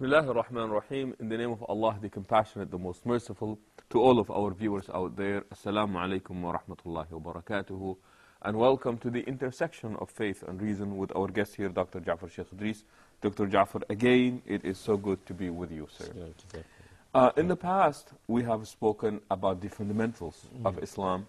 Bismillah ar-Rahman ar-Rahim. In the name of Allah, the Compassionate, the Most Merciful, to all of our viewers out there, Assalamu alaikum wa rahmatullahi wa barakatuhu, and welcome to the intersection of faith and reason with our guest here, Dr. Jafar, Sheikh Idris. Dr. Jafar, again, it is so good to be with you, sir. In the past, we have spoken about the fundamentals of Islam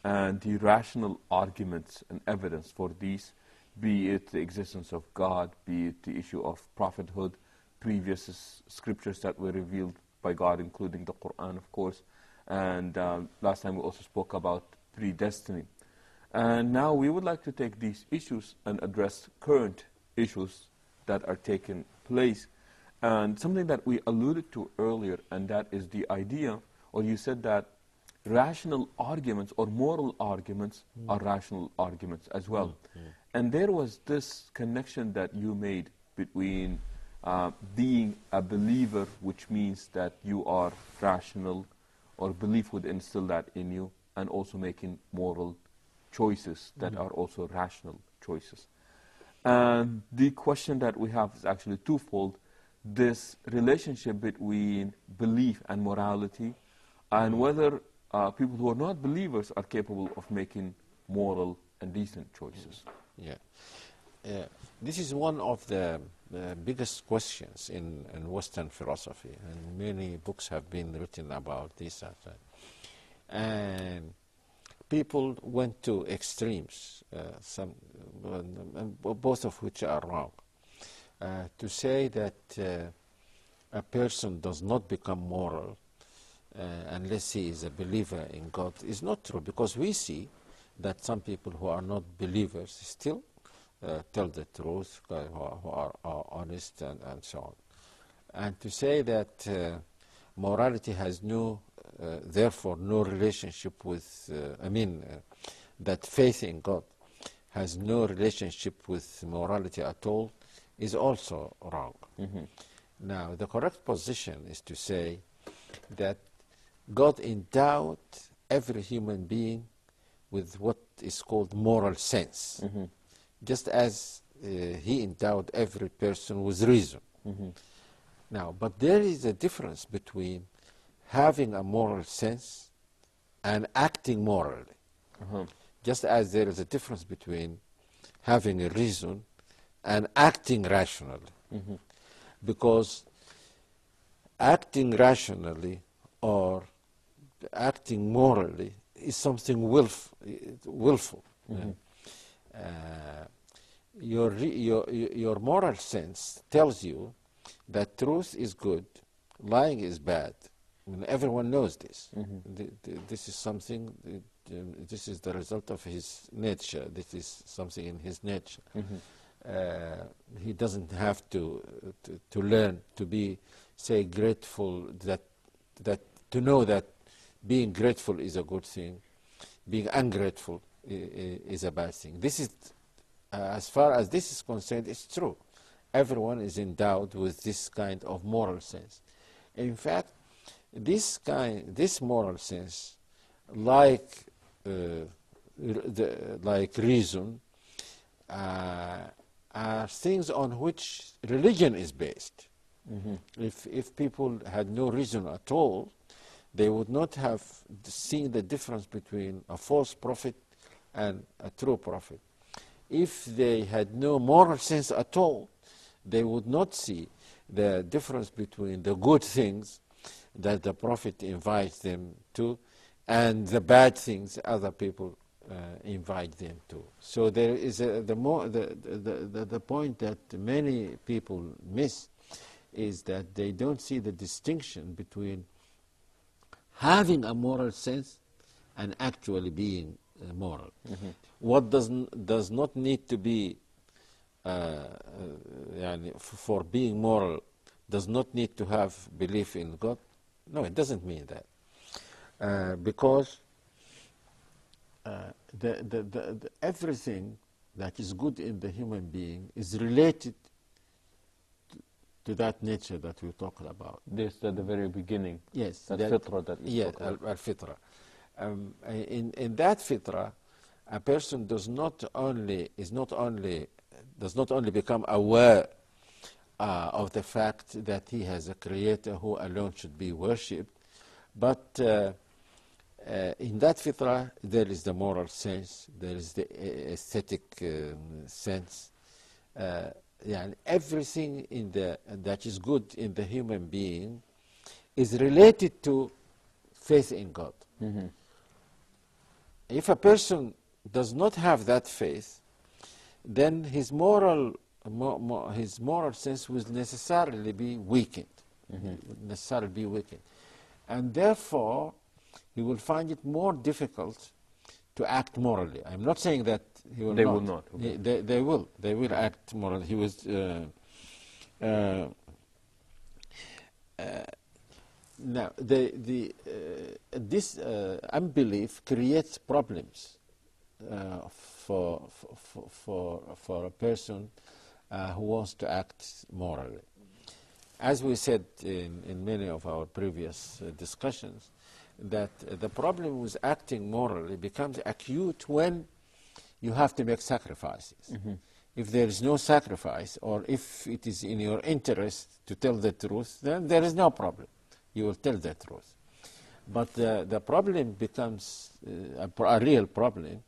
and the rational arguments and evidence for these, be it the existence of God, be it the issue of prophethood, previous scriptures that were revealed by God, including the Quran, of course. And last time we also spoke about predestiny. And now we would like to take these issues and address current issues that are taking place. And something that we alluded to earlier, and that is the idea, or you said that rational arguments or moral arguments are rational arguments as well. And there was this connection that you made between being a believer, which means that you are rational, or belief would instill that in you, and also making moral choices that are also rational choices. And the question that we have is actually twofold: this relationship between belief and morality, and whether people who are not believers are capable of making moral and decent choices. This is one of the biggest questions in Western philosophy, and many books have been written about this. And people went to extremes, both of which are wrong. To say that a person does not become moral unless he is a believer in God is not true, because we see that some people who are not believers still tell the truth, who are honest and so on. And to say that morality has therefore no relationship with, that faith in God has no relationship with morality at all is also wrong. Now, the correct position is to say that God endowed every human being with what is called moral sense, just as he endowed every person with reason. Now, but there is a difference between having a moral sense and acting morally, just as there is a difference between having a reason and acting rationally. Because acting rationally or acting morally is something willful. Your moral sense tells you that truth is good, lying is bad. I mean, everyone knows this. This is something, this is the result of his nature. This is something in his nature. He doesn't have to learn to be, say, grateful, that to know that being grateful is a good thing, being ungrateful is a bad thing. This is, as far as this is concerned, it's true. Everyone is endowed with this kind of moral sense. In fact, this moral sense, like reason, are things on which religion is based. If people had no reason at all, they would not have seen the difference between a false prophet and a true prophet. If they had no moral sense at all, they would not see the difference between the good things that the prophet invites them to and the bad things other people invite them to. So there is the point that many people miss is that they don't see the distinction between having a moral sense and actually being moral. What does not need to be for being moral does not need to have belief in God. No, it doesn't mean that, because everything that is good in the human being is related to that nature that we talked about. This at the very beginning. Yes, that fitra that you spoke about. al-fitra. In that fitra, a person does not only become aware of the fact that he has a creator who alone should be worshipped. But in that fitrah, there is the moral sense, there is the aesthetic sense. Everything that is good in the human being is related to faith in God. Mm-hmm. If a person does not have that faith, then his moral sense will necessarily be weakened. Mm-hmm. And therefore, he will find it more difficult to act morally. I'm not saying that he will They not. will not. Okay. They will act morally. He was now this unbelief creates problems for a person who wants to act morally. As we said in many of our previous discussions, that the problem with acting morally becomes acute when you have to make sacrifices. Mm-hmm. If there is no sacrifice, or if it is in your interest to tell the truth, then there is no problem. You will tell the truth. But the problem becomes a real problem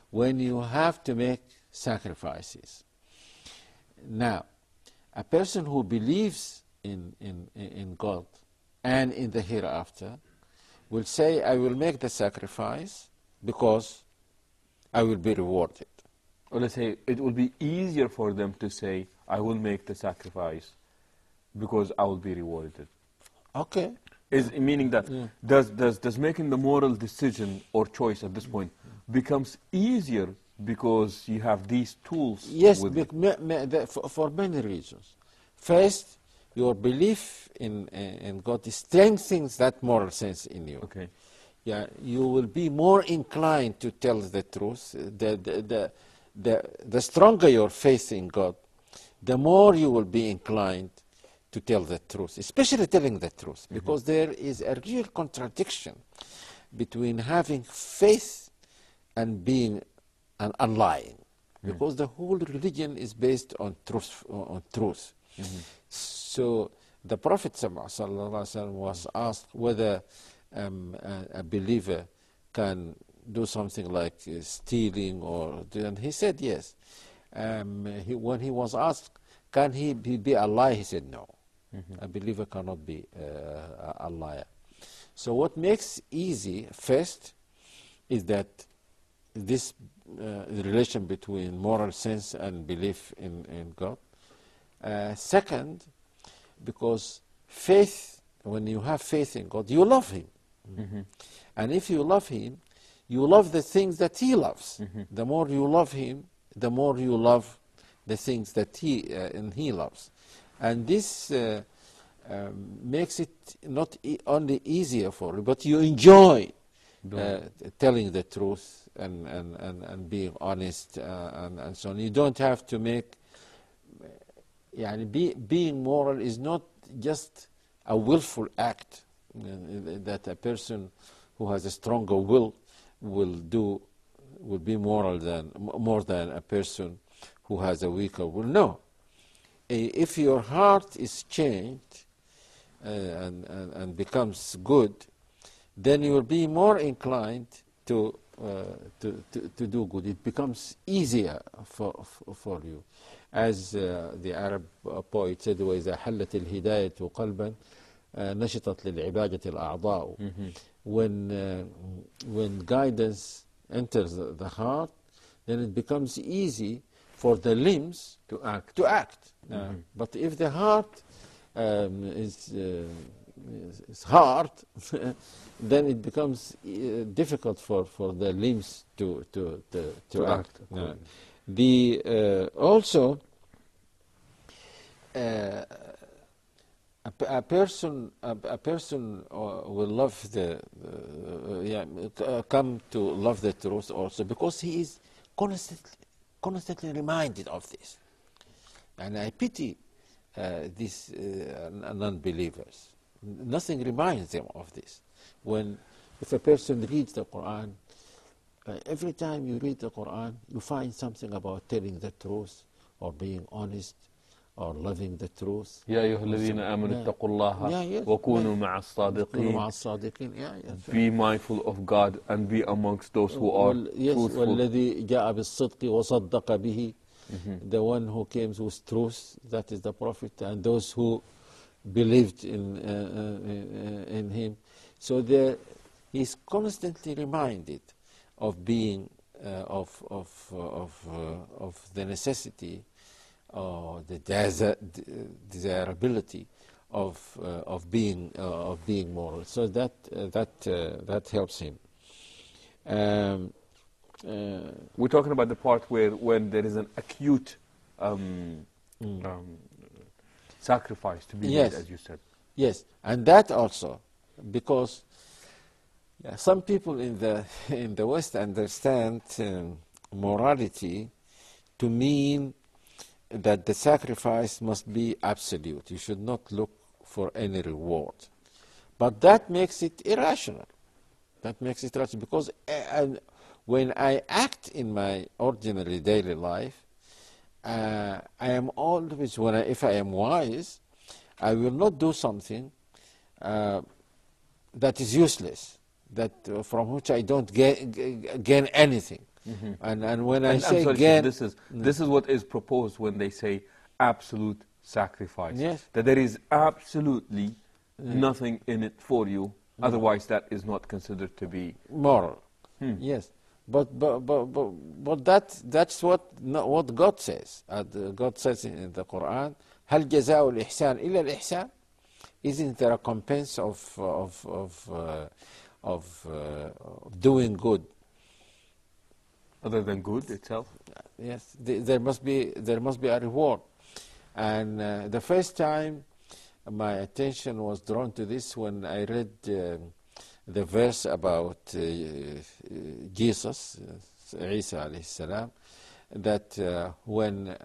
when you have to make sacrifices. Now, a person who believes in God and in the hereafter will say, I will make the sacrifice because I will be rewarded. Or let's say it will be easier for them to say, I will make the sacrifice because I will be rewarded. Okay. Meaning that does making the moral decision or choice at this point becomes easier because you have these tools? Yes, for many reasons. First, your belief in God strengthens that moral sense in you. Okay. Yeah, you will be more inclined to tell the truth. The stronger your faith in God, the more you will be inclined to tell the truth, especially telling the truth, because there is a real contradiction between having faith and being and lying, because the whole religion is based on truth. So the Prophet ﷺ was asked whether a believer can do something like stealing, and he said yes. When he was asked, can he be a liar, he said no. A believer cannot be a liar. So what makes easy first is that this relation between moral sense and belief in God. Second, because faith, when you have faith in God, you love Him. And if you love Him, you love the things that He loves. The more you love Him, the more you love the things that He loves. And this makes it not only easier for you, but you enjoy telling the truth and being honest and so on. You don't have to make... being moral is not just a willful act that a person who has a stronger will be more than a person who has a weaker will. No. If your heart is changed and becomes good, then you will be more inclined to do good. It becomes easier for you. As the Arab poet said, وَإِذَا حَلَّتِ الْهِدَايَةُ قَلْبًا نَشِطَتْ لِلْعِبَادَةِ الْأَعْضَاءُ. When guidance enters the heart, then it becomes easy for the limbs to act. But if the heart is hard, then it becomes difficult for the limbs to act. Also, a person will love come to love the truth also because he is constantly reminded of this. And I pity these non-believers. Nothing reminds them of this. If a person reads the Quran, every time you read the Quran, you find something about telling the truth or being honest or loving the truth. يا أيها الذين آمنوا اتقوا الله وكونوا مع الصادقين. Be mindful of God and be amongst those who are truthful. والذي جاء بالصدق وصدق به. The one who came with truth, that is the Prophet, and those who believed in him. So he's constantly reminded of being of the necessity or the desirability of being moral. So that helps him. We're talking about the part where when there is an acute sacrifice to be made, as you said. Yes, and that also because some people in the West understand morality to mean that the sacrifice must be absolute. You should not look for any reward. But that makes it irrational. That makes it irrational because when I act in my ordinary daily life, I am always, if I am wise, I will not do something that is useless, from which I don't gain anything. And when I say gain... This is what is proposed when they say absolute sacrifice. Yes. That there is absolutely nothing in it for you, otherwise that is not considered to be moral. Yes. But that's what God says. God says in the Quran, هل جزاء الإحسان إلا الإحسان? Isn't there a recompense of doing good other than good itself? Yes, there must be a reward. And the first time my attention was drawn to this when I read the verse about Jesus, Isa alayhi salam, that when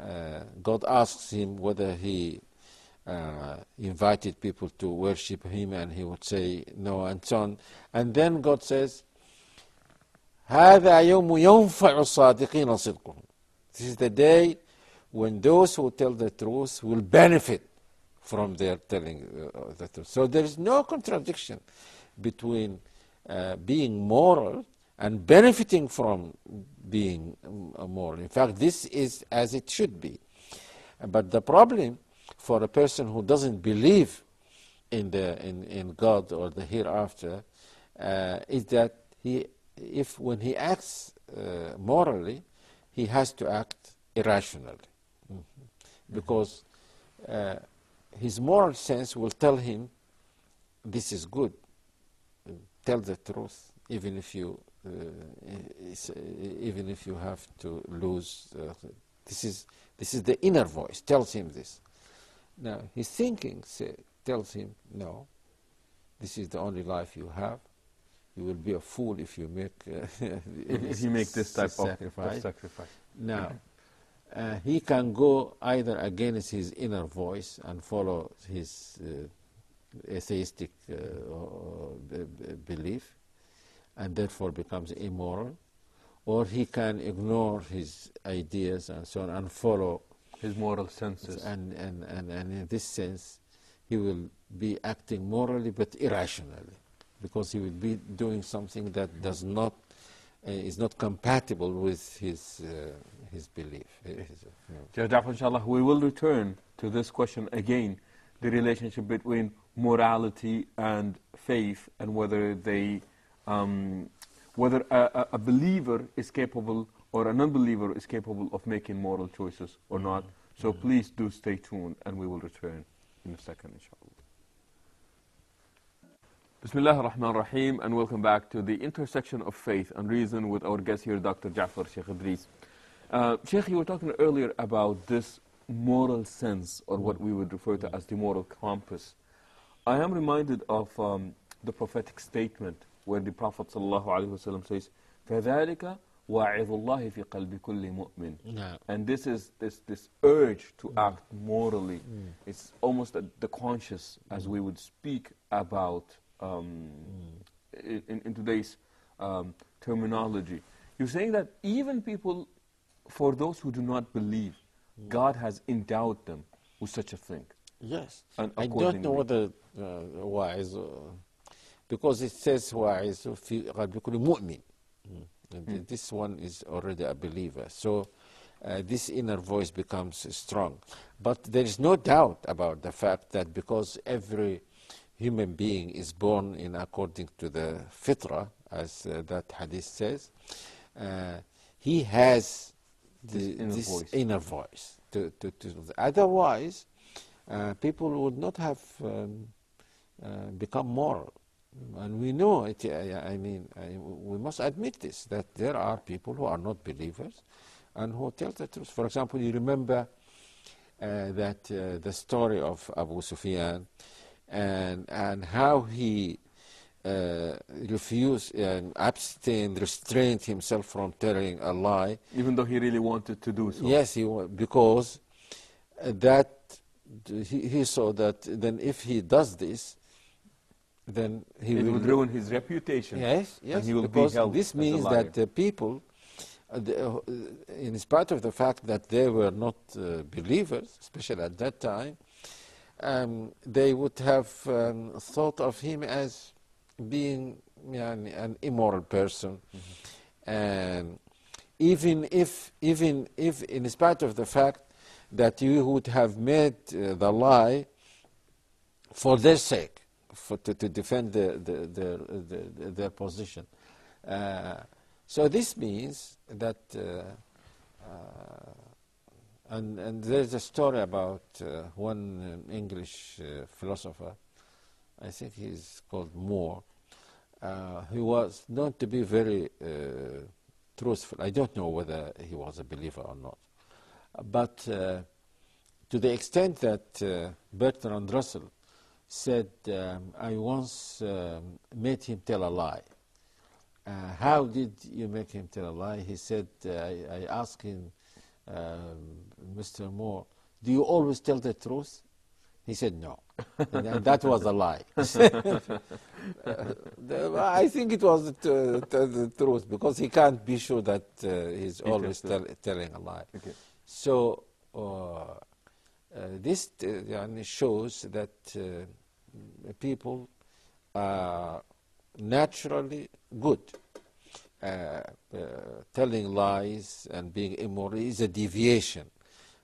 God asks him whether he invited people to worship him, and he would say no, and so on. And then God says, هذا يوم ينفع الصادقين صدقهم. This is the day when those who tell the truth will benefit from their telling the truth. So there is no contradiction between being moral and benefiting from being moral. In fact, this is as it should be. But the problem for a person who doesn't believe in God or the hereafter is that when he acts morally, he has to act irrationally, because his moral sense will tell him this is good. Tell the truth, even if you have to lose. This is the inner voice tells him this. Now his thinking tells him, no, this is the only life you have. You will be a fool if you make if you make this type of sacrifice. Now he can go either against his inner voice and follow his atheistic belief, and therefore becomes immoral, or he can ignore his ideas and so on and follow his moral senses. And in this sense, he will be acting morally but irrationally, because he will be doing something that is not compatible with his belief. Jafar, inshallah, we will return to this question again, the relationship between morality and faith, and whether whether a believer is capable or a non-believer is capable of making moral choices or not. So please do stay tuned, and we will return in a second, inshallah. Bismillah ar-Rahman ar-Rahim, and welcome back to the intersection of faith and reason with our guest here, Dr. Jafar, Sheikh Idris. Sheikh, you were talking earlier about this moral sense, or what we would refer to as the moral compass. I am reminded of the prophetic statement where the Prophet ﷺ says, فَذَلِكَ وَاعِظُ اللَّهِ فِي قَلْبِ كُلِّ مُؤْمِنٍ. And this is this urge to act morally. It's almost the conscious, as we would speak about in today's terminology. You're saying that even people, for those who do not believe, God has endowed them with such a thing. Yes. And I don't know accordingly, whether wise, because it says wise في قلبكم مؤمن. And this one is already a believer. So this inner voice becomes strong. But there is no doubt about the fact that because every human being is born in according to the fitrah, as that hadith says, he has this inner voice. Otherwise, people would not have become moral. And we know it. We must admit this, that there are people who are not believers and who tell the truth. For example, you remember that the story of Abu Sufyan and how he refused and abstained, restrained himself from telling a lie. even though he really wanted to do so. Yes, because that he saw that then if he does this, then he It will would ruin his reputation. Yes, And he will because be held this as a means liar. that the people, in spite of the fact that they were not believers, especially at that time, they would have thought of him as being an immoral person. And even if, in spite of the fact that you would have made the lie for their sake, to defend their position. So this means that, and there's a story about one English philosopher, I think he's called Moore, who was known to be very truthful. I don't know whether he was a believer or not. But to the extent that Bertrand Russell said, I once made him tell a lie. How did you make him tell a lie? He said, I asked him, Mr. Moore, do you always tell the truth? He said, no. And that was a lie. I think it was the truth, because he can't be sure that he's always telling a lie. Okay. So this shows that people are naturally good. Telling lies and being immoral is a deviation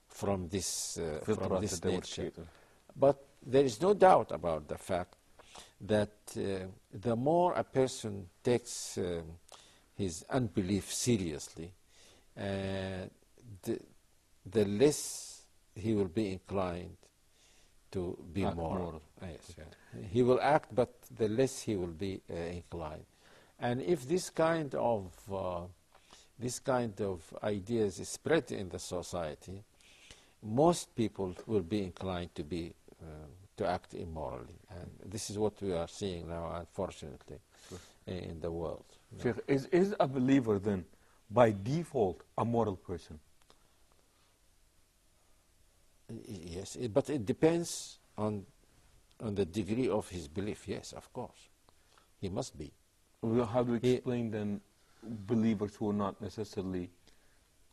from this nature. But there is no doubt about the fact that the more a person takes his unbelief seriously, the less he will be inclined to be moral. Yes, yeah. He will act, but the less he will be inclined. And if this kind of ideas is spread in the society, most people will be inclined to act immorally. And this is what we are seeing now, unfortunately, in the world. Sheikh, is a believer then, by default, a moral person? Yes, but it depends on the degree of his belief. Yes, of course, he must be. Well, how do we explain then believers who are not necessarily,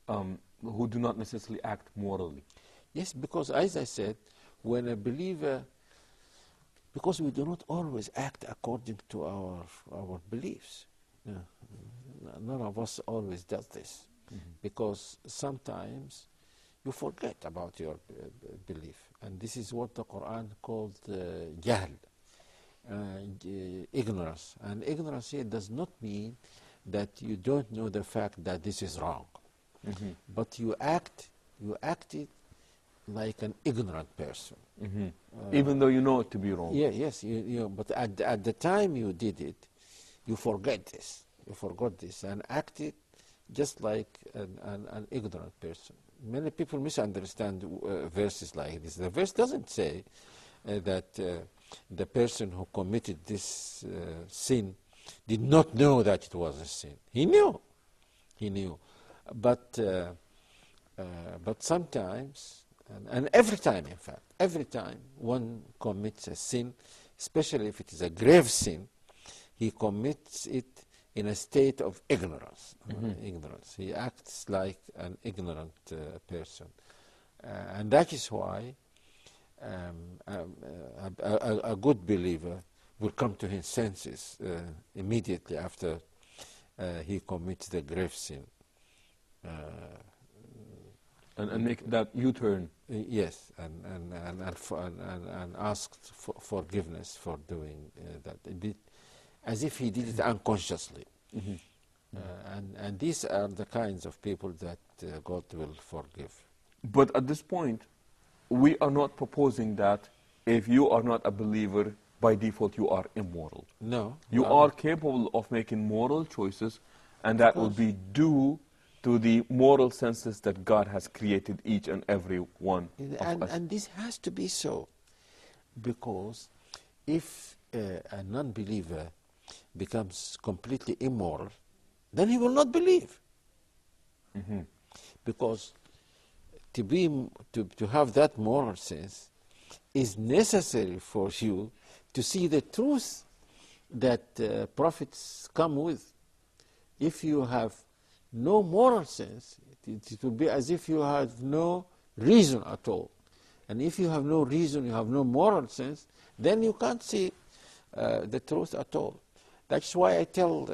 who do not necessarily act morally? Yes, because as I said, when a believer, because we do not always act according to our beliefs. None of us always does this, because sometimes you forget about your belief, and this is what the Quran called jahl, ignorance. And ignorance here does not mean that you don't know the fact that this is wrong, but you acted like an ignorant person, even though you know it to be wrong. Yeah, yes, but at the time you did it, you forgot this, and acted just like an ignorant person. Many people misunderstand verses like this. The verse doesn't say that the person who committed this sin did not know that it was a sin. He knew, but sometimes, and every time, in fact, every time one commits a sin, especially if it is a grave sin, he commits it in a state of ignorance. Ignorance. He acts like an ignorant person. And that is why a good believer will come to his senses immediately after he commits the grave sin. And make that U-turn. Yes, and ask for forgiveness for doing that, as if he did it unconsciously. And these are the kinds of people that God will forgive. But at this point, we are not proposing that if you are not a believer, by default you are immoral. No. You are capable of making moral choices, and that will be due to the moral senses that God has created each and every one of us. And this has to be so, because if a non-believer becomes completely immoral, then he will not believe. Because to have that moral sense is necessary for you to see the truth that prophets come with. If you have no moral sense, it will be as if you have no reason at all. And if you have no reason, you have no moral sense, then you can't see the truth at all. That's why I tell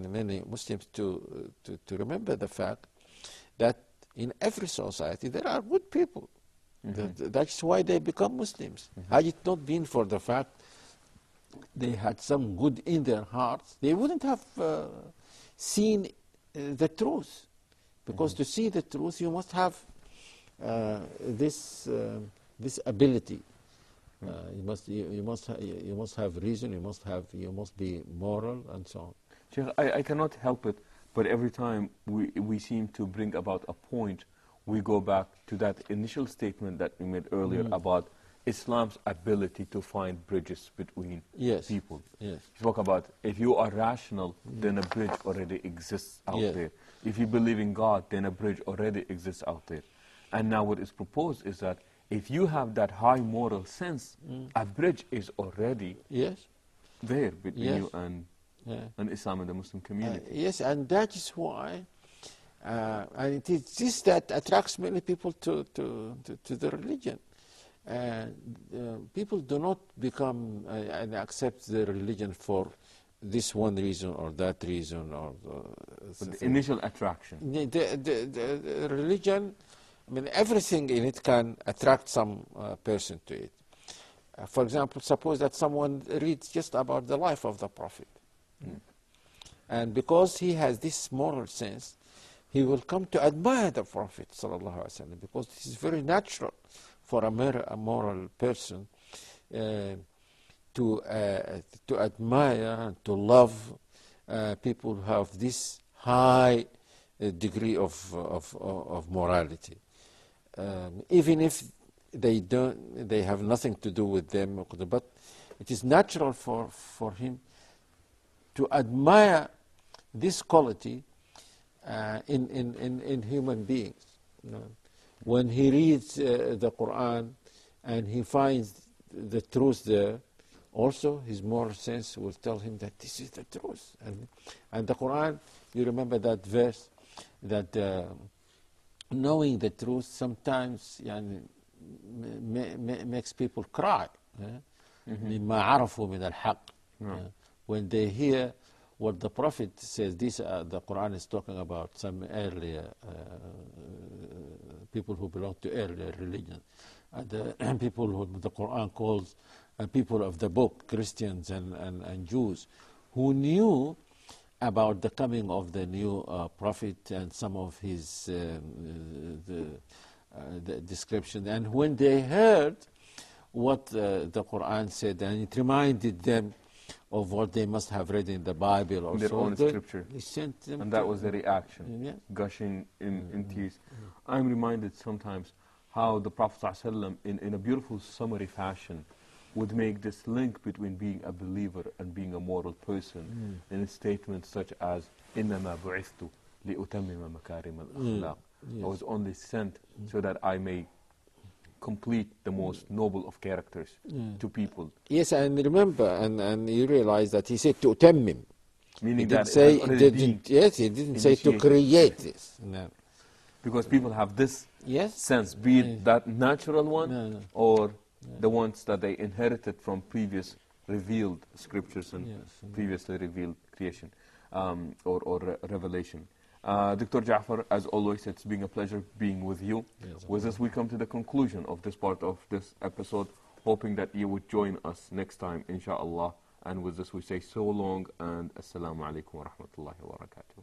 many Muslims to remember the fact that in every society there are good people. That's why they become Muslims. Had it not been for the fact they had some good in their hearts, they wouldn't have seen the truth. Because to see the truth, you must have this ability. You must have reason. You must be moral, and so on. Sheikh, I cannot help it, but every time we seem to bring about a point, we go back to that initial statement that we made earlier about Islam's ability to find bridges between people. Yes. You spoke about if you are rational, then a bridge already exists out there. If you believe in God, then a bridge already exists out there. And now what is proposed is that if you have that high moral sense, a bridge is already there between you and Islam and the Muslim community. Yes, and that is why, and it is this that attracts many people to the religion. People do not become and accept the religion for this one reason or that reason or the initial attraction. The religion, I mean, everything in it can attract some person to it. For example, suppose that someone reads just about the life of the Prophet. And because he has this moral sense, he will come to admire the Prophet ﷺ, because this is very natural for a moral person to admire and to love people who have this high degree of morality. Even if they have nothing to do with them, but it is natural for him to admire this quality in human beings. When he reads the Quran and he finds the truth there, also his moral sense will tell him that this is the truth. And the Quran, you remember that verse that knowing the truth sometimes makes people cry. مما عرفوا من الحق. When they hear what the Prophet says, the Quran is talking about some earlier people who belong to earlier religion, the people who the Quran calls people of the book, Christians and Jews, who knew about the coming of the new Prophet and some of his the description. And when they heard what the Quran said, and it reminded them of what they must have read in the Bible or their own scripture. He sent them and that was the reaction, gushing in tears. I'm reminded sometimes how the Prophet ﷺ, in a beautiful summary fashion, would make this link between being a believer and being a moral person in statements such as إِنَّمَا بُعِثْتُ لِأُتَمِّمَ مَكَارِمَ الْأَخْلَاقِ. I was only sent so that I may complete the most noble of characters to people. Yes, and remember, and you realize that he said to utammim. Meaning he that he didn't say to create this. No. Because people have this sense, be it that natural one or the ones that they inherited from previous revealed scriptures and previously revealed creation or revelation. Dr. Jafar, as always, it's been a pleasure being with you. With this, we come to the conclusion of this part of this episode, hoping that you would join us next time, inshallah. And with this, we say so long and assalamu alaikum wa rahmatullahi wa barakatuh.